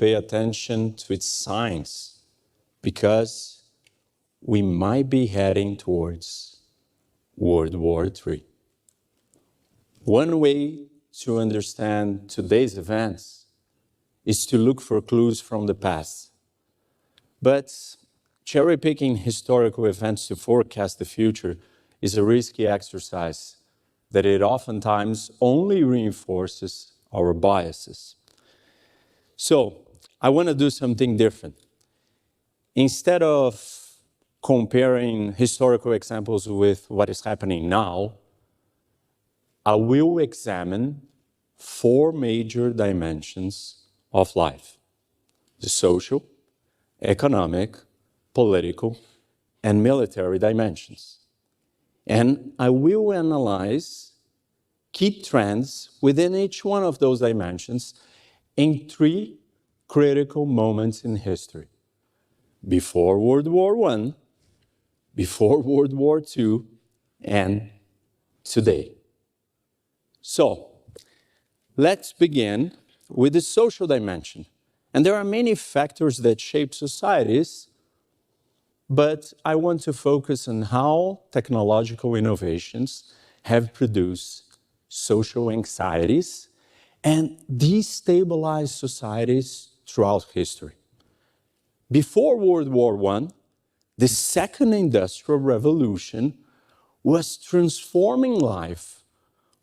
pay attention to its signs, because we might be heading towards World War III. One way to understand today's events is to look for clues from the past. But cherry-picking historical events to forecast the future is a risky exercise that it oftentimes only reinforces our biases. So, I want to do something different. Instead of comparing historical examples with what is happening now, I will examine 4 major dimensions of life: the social, economic, political, and military dimensions. And I will analyze key trends within each one of those dimensions in 3 critical moments in history: before World War I, before World War II, and today. So, let's begin with the social dimension. And there are many factors that shape societies, but I want to focus on how technological innovations have produced social anxieties and destabilized societies throughout history. Before World War I, the Second Industrial Revolution was transforming life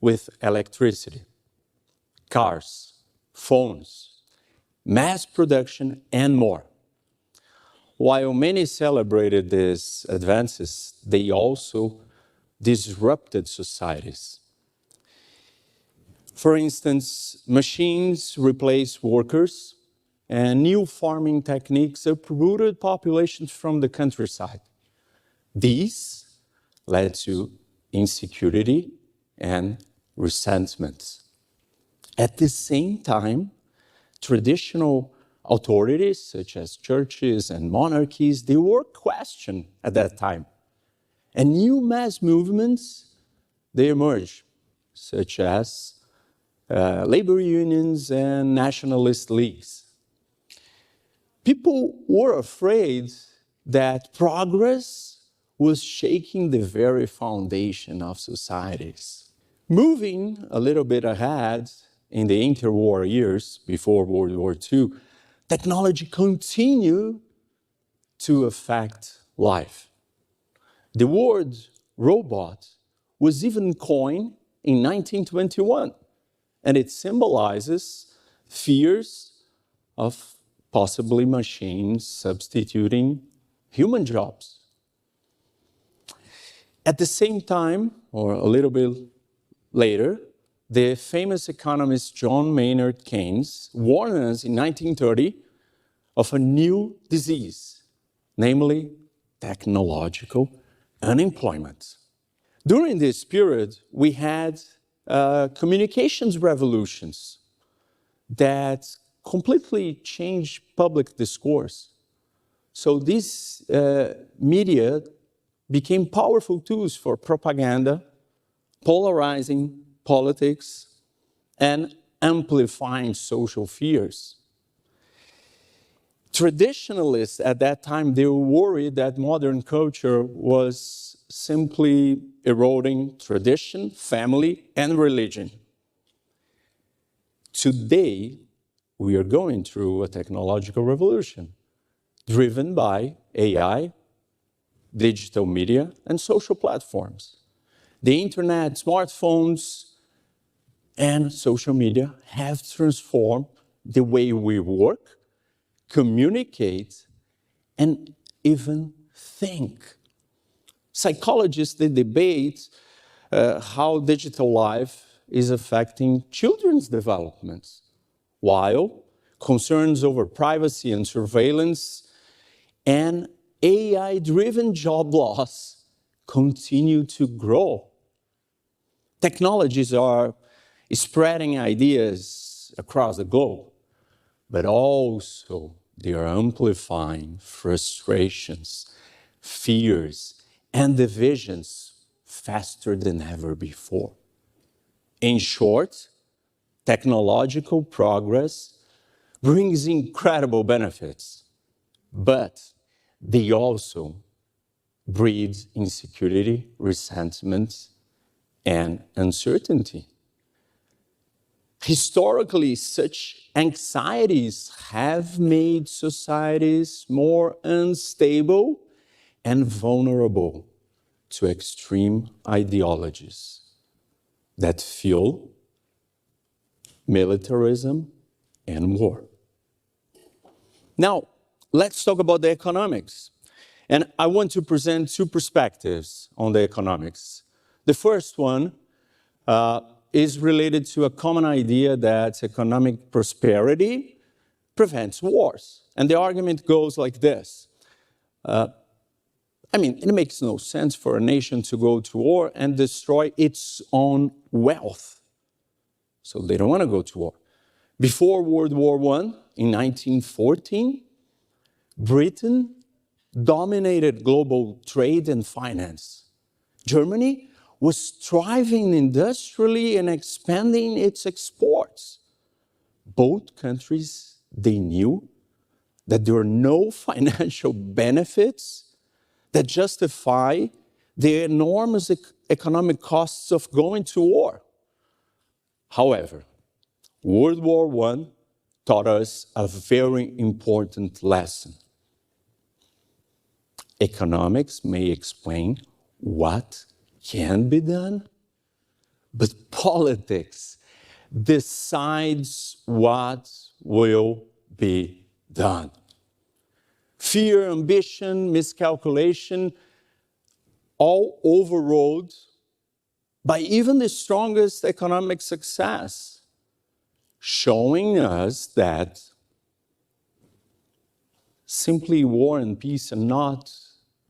with electricity, cars, phones, mass production, and more. While many celebrated these advances, they also disrupted societies. For instance, machines replaced workers, and new farming techniques uprooted populations from the countryside. These led to insecurity and resentment. At the same time, traditional authorities, such as churches and monarchies, they were questioned at that time. And new mass movements, they emerged, such as labor unions and nationalist leagues. People were afraid that progress was shaking the very foundation of societies. Moving a little bit ahead in the interwar years before World War II, technology continued to affect life. The word robot was even coined in 1921, and it symbolizes fears of possibly machines substituting human jobs. At the same time, or a little bit later, the famous economist John Maynard Keynes warned us in 1930 of a new disease, namely technological unemployment. During this period, we had communications revolutions that completely changed public discourse. So these media became powerful tools for propaganda, polarizing politics, and amplifying social fears. Traditionalists at that time, they were worried that modern culture was simply eroding tradition, family, and religion. Today, we are going through a technological revolution driven by AI, digital media, and social platforms. The internet, smartphones, and social media have transformed the way we work, communicate, and even think. Psychologists, they debate how digital life is affecting children's development, while concerns over privacy and surveillance and AI-driven job loss continue to grow. Technologies are spreading ideas across the globe, but also they are amplifying frustrations, fears, and divisions faster than ever before. In short, technological progress brings incredible benefits, but they also breed insecurity, resentment, and uncertainty. Historically, such anxieties have made societies more unstable and vulnerable to extreme ideologies that fuel militarism and war. Now, let's talk about the economics. And I want to present two perspectives on the economics. The first one is related to a common idea that economic prosperity prevents wars. And the argument goes like this. It makes no sense for a nation to go to war and destroy its own wealth. So they don't want to go to war. Before World War I, in 1914, Britain dominated global trade and finance. Germany was thriving industrially and expanding its exports. Both countries, they knew that there were no financial benefits that justify the enormous economic costs of going to war. However, World War I taught us a very important lesson. Economics may explain what can be done, but politics decides what will be done. Fear, ambition, miscalculation, all overrode by even the strongest economic success, showing us that simply war and peace are not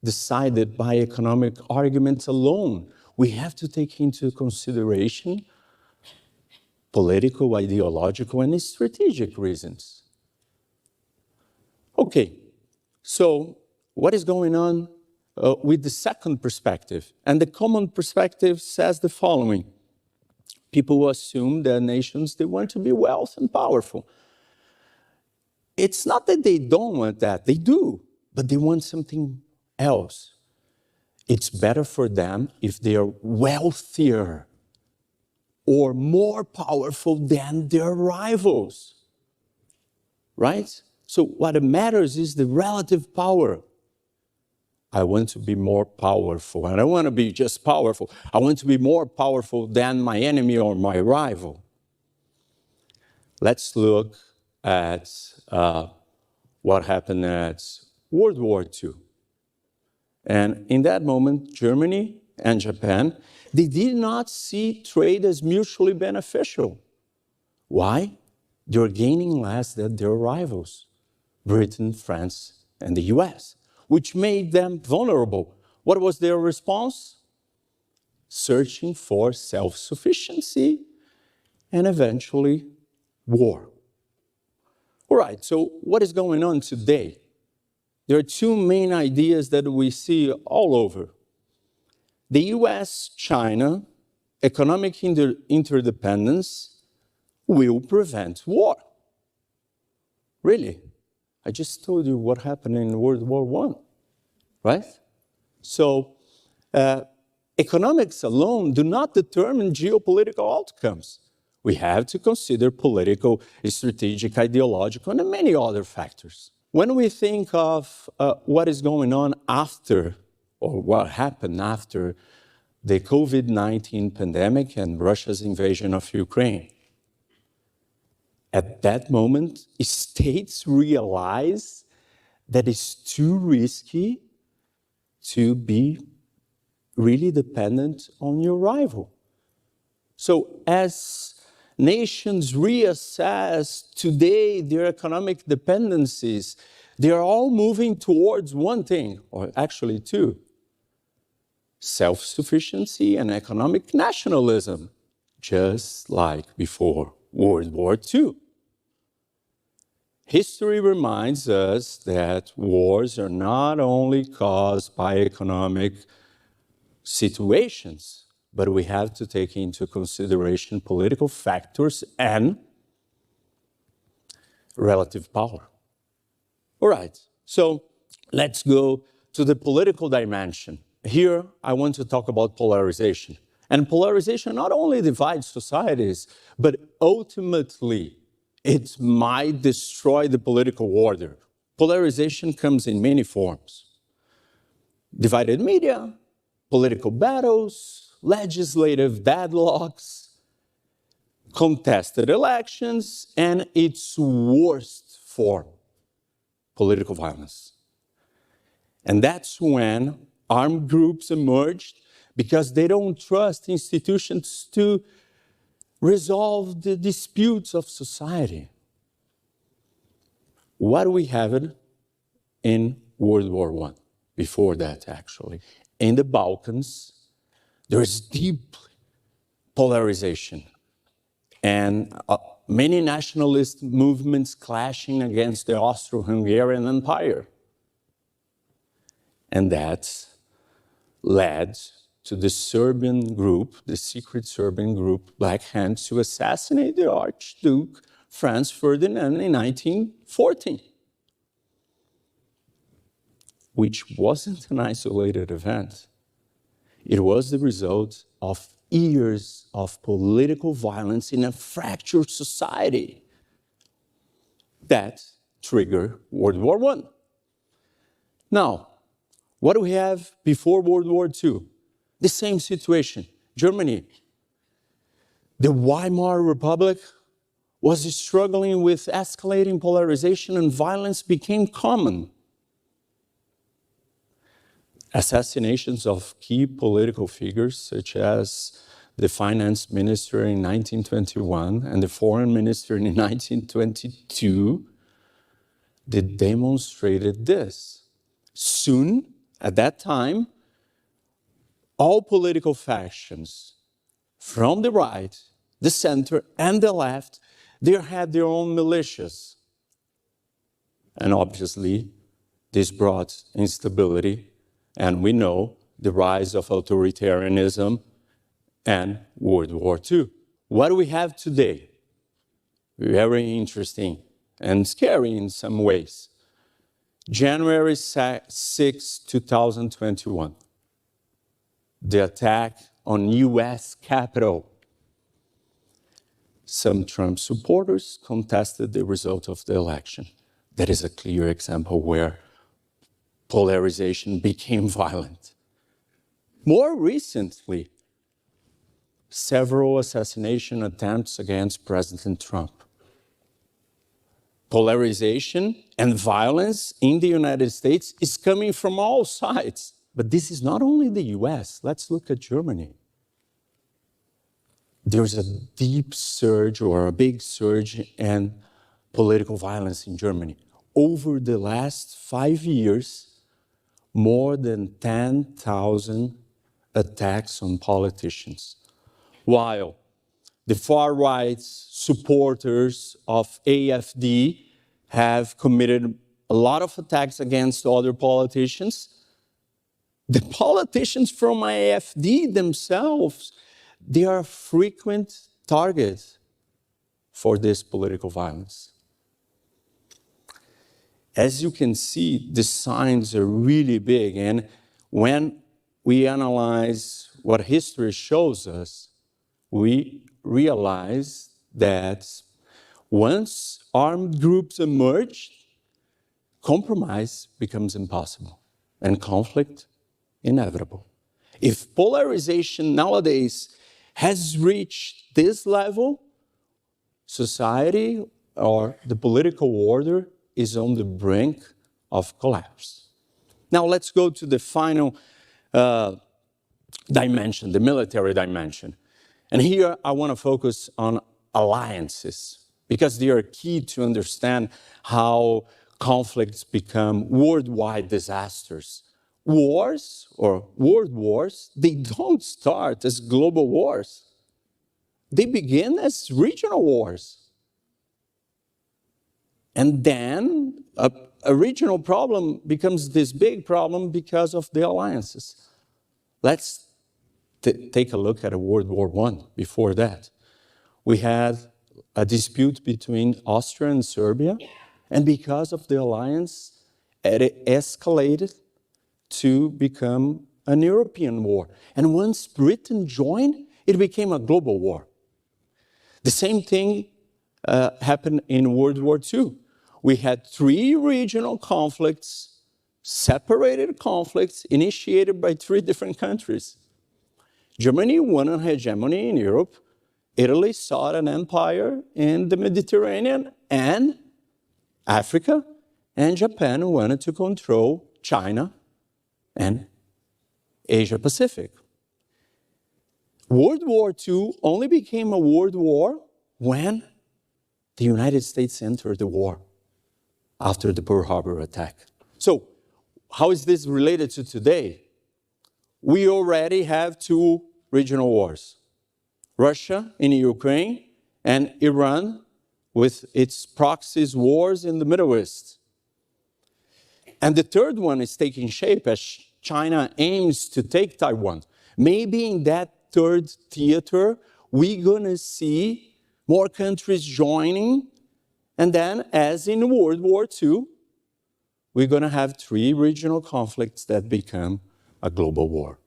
decided by economic arguments alone. We have to take into consideration political, ideological, and strategic reasons. Okay, so what is going on with the second perspective? And the common perspective says the following. People assume that nations, they want to be wealthy and powerful. It's not that they don't want that, they do, but they want something else. It's better for them if they are wealthier or more powerful than their rivals, right? So what matters is the relative power. I want to be more powerful. I don't want to be just powerful. I want to be more powerful than my enemy or my rival. Let's look at what happened at World War II. And in that moment, Germany and Japan, they did not see trade as mutually beneficial. Why? They were gaining less than their rivals, Britain, France, and the US, which made them vulnerable. What was their response? Searching for self-sufficiency and eventually war. All right, so what is going on today? There are two main ideas that we see all over. The US-China economic interdependence will prevent war. Really? I just told you what happened in World War I, right? So economics alone do not determine geopolitical outcomes. We have to consider political, strategic, ideological, and many other factors. When we think of what is going on after, or what happened after the COVID-19 pandemic and Russia's invasion of Ukraine, at that moment, states realize that it's too risky to be really dependent on your rival. So as nations reassess today their economic dependencies, they are all moving towards one thing, or actually two: self-sufficiency and economic nationalism, just like before World War II. History reminds us that wars are not only caused by economic situations, but we have to take into consideration political factors and relative power. All right, so let's go to the political dimension. Here, I want to talk about polarization. And polarization not only divides societies, but ultimately, it might destroy the political order. Polarization comes in many forms. Divided media, political battles, legislative deadlocks, contested elections, and its worst form, political violence. And that's when armed groups emerged because they don't trust institutions to resolve the disputes of society. What do we have in World War I? Before that, actually. In the Balkans, there is deep polarization and many nationalist movements clashing against the Austro-Hungarian Empire. And that led to the Serbian group, the secret Serbian group, Black Hand, to assassinate the Archduke Franz Ferdinand in 1914, which wasn't an isolated event. It was the result of years of political violence in a fractured society that triggered World War I. Now, what do we have before World War II? The same situation. Germany. The Weimar Republic was struggling with escalating polarization, and violence became common. Assassinations of key political figures, such as the finance minister in 1921 and the foreign minister in 1922, they demonstrated this. Soon, at that time, all political factions, from the right, the center, and the left, they had their own militias. And obviously, this brought instability, and we know the rise of authoritarianism and World War II. What do we have today? Very interesting and scary in some ways. January 6, 2021. The attack on U.S. Capitol. Some Trump supporters contested the result of the election. That is a clear example where polarization became violent. More recently, several assassination attempts against President Trump. Polarization and violence in the United States is coming from all sides. But this is not only the US. Let's look at Germany. There's a deep surge or a big surge in political violence in Germany. Over the last 5 years, more than 10,000 attacks on politicians. While the far-right supporters of AfD have committed a lot of attacks against other politicians, the politicians from AfD themselves, they are frequent targets for this political violence. As you can see, the signs are really big, and when we analyze what history shows us, we realize that once armed groups emerge, compromise becomes impossible and conflict inevitable. If polarization nowadays has reached this level, society or the political order is on the brink of collapse. Now let's go to the final dimension, the military dimension. And here I want to focus on alliances, because they are key to understand how conflicts become worldwide disasters. Wars, or world wars, they don't start as global wars. They begin as regional wars. And then a regional problem becomes this big problem because of the alliances. Let's take a look at World War I before that. We had a dispute between Austria and Serbia, and because of the alliance, it escalated to become an European war. And once Britain joined, it became a global war. The same thing happened in World War II. We had 3 regional conflicts, separated conflicts, initiated by 3 different countries. Germany won an hegemony in Europe. Italy sought an empire in the Mediterranean and Africa, and Japan wanted to control China and Asia Pacific. World War II only became a world war when the United States entered the war after the Pearl Harbor attack. So, how is this related to today? We already have 2 regional wars. Russia in Ukraine and Iran with its proxies wars in the Middle East. And the third one is taking shape as China aims to take Taiwan. Maybe in that third theater, we're going to see more countries joining. And then, as in World War II, we're going to have 3 regional conflicts that become a global war.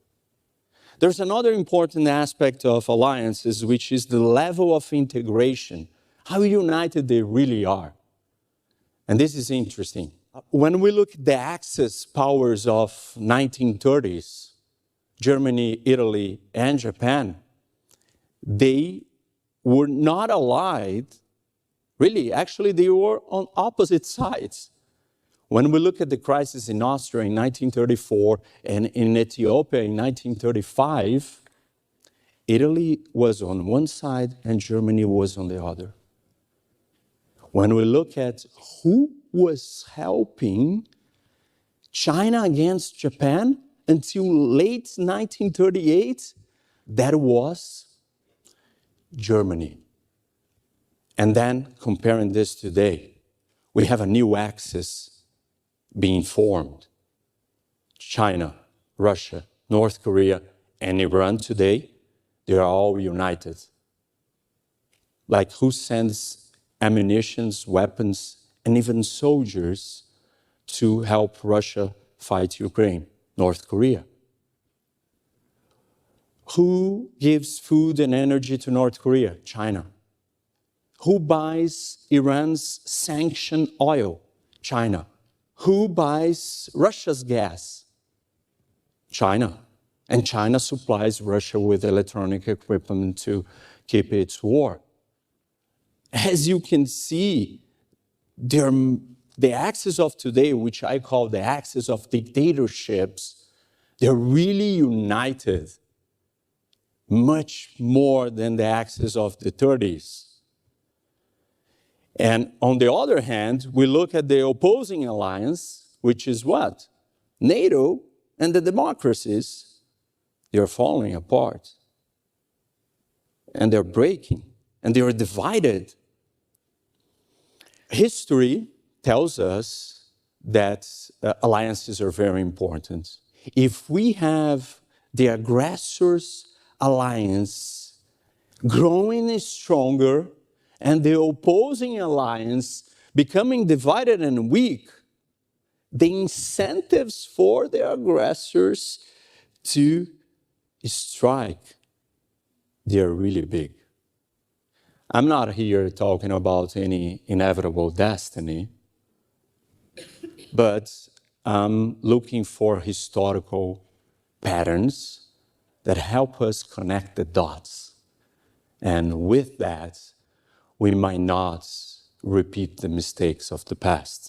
There's another important aspect of alliances, which is the level of integration, how united they really are. And this is interesting. When we look at the Axis powers of 1930s, Germany, Italy, and Japan, they were not allied. Really, actually, they were on opposite sides. When we look at the crisis in Austria in 1934 and in Ethiopia in 1935, Italy was on one side and Germany was on the other. When we look at who was helping China against Japan until late 1938, that was Germany. And then comparing this today, we have a new axis being formed. China, Russia, North Korea, and Iran today, they are all united. Like who sends ammunition, weapons, and even soldiers to help Russia fight Ukraine? North Korea. Who gives food and energy to North Korea? China. Who buys Iran's sanctioned oil? China. Who buys Russia's gas? China. And China supplies Russia with electronic equipment to keep its war. As you can see, the axis of today, which I call the axis of dictatorships, they're really united much more than the axis of the 30s. And on the other hand, we look at the opposing alliance, which is what? NATO and the democracies, they're falling apart. And they're breaking. And they're divided. History tells us that alliances are very important. If we have the aggressor's alliance growing stronger and the opposing alliance becoming divided and weak, the incentives for the aggressors to strike, they're really big. I'm not here talking about any inevitable destiny, but I'm looking for historical patterns that help us connect the dots. And with that, we might not repeat the mistakes of the past.